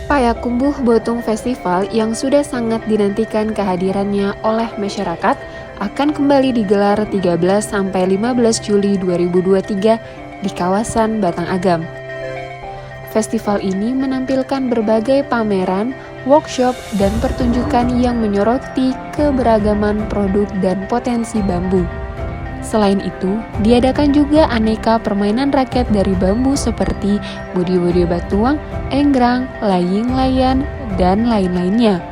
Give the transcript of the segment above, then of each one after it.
Payakumbuh Botung Festival yang sudah sangat dinantikan kehadirannya oleh masyarakat akan kembali digelar 13-15 Juli 2023 di kawasan Batang Agam. Festival ini menampilkan berbagai pameran, workshop, dan pertunjukan yang menyoroti keberagaman produk dan potensi bambu. Selain itu, diadakan juga aneka permainan rakyat dari bambu seperti bodi-bodi batuang, enggrang, laying layan, dan lain-lainnya.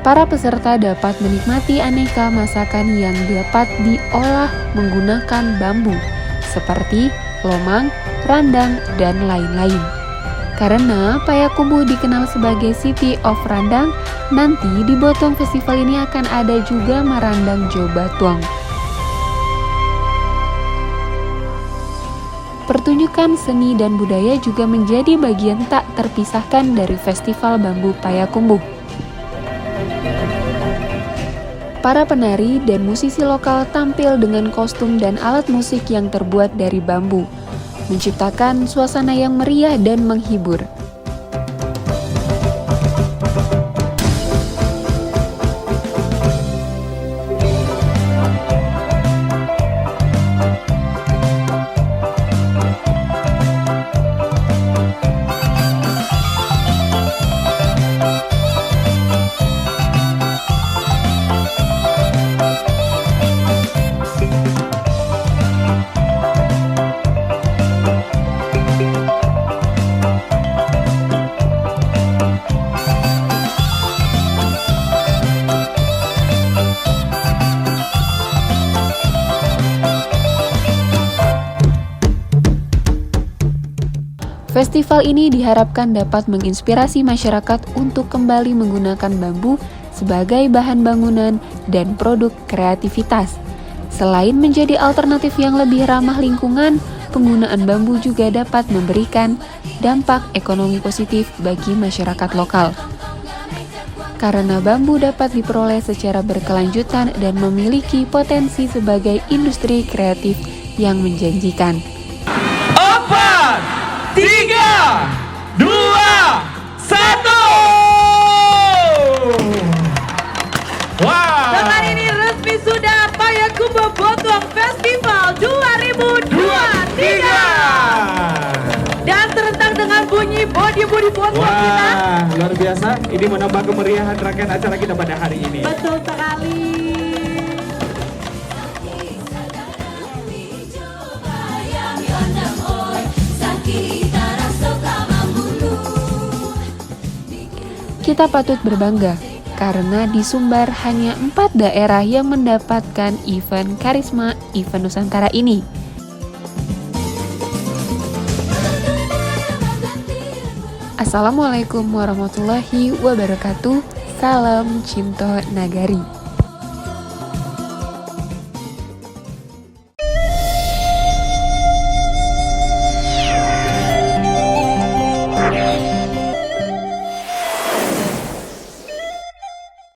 Para peserta dapat menikmati aneka masakan yang dapat diolah menggunakan bambu, seperti lomang, randang, dan lain-lain. Karena Payakumbuh dikenal sebagai City of Randang, nanti di Botung Festival ini akan ada juga Marandang Jo Batuang. Pertunjukan seni dan budaya juga menjadi bagian tak terpisahkan dari Festival Bambu Payakumbuh. Para penari dan musisi lokal tampil dengan kostum dan alat musik yang terbuat dari bambu, menciptakan suasana yang meriah dan menghibur. Festival ini diharapkan dapat menginspirasi masyarakat untuk kembali menggunakan bambu sebagai bahan bangunan dan produk kreativitas. Selain menjadi alternatif yang lebih ramah lingkungan, penggunaan bambu juga dapat memberikan dampak ekonomi positif bagi masyarakat lokal. Karena bambu dapat diperoleh secara berkelanjutan dan memiliki potensi sebagai industri kreatif yang menjanjikan. 3, 2, 1. Wow. Dan hari ini resmi sudah Payakumbuh Botung Festival 2023. Dan serentak dengan bunyi bodi-bodi botung kita. Wah, luar biasa. Ini menambah kemeriahan rangkaian acara kita pada hari ini. Betul sekali. Kita patut berbangga karena di Sumbar hanya 4 daerah yang mendapatkan event Karisma Event Nusantara ini. Assalamualaikum warahmatullahi wabarakatuh. Salam Cinto Nagari.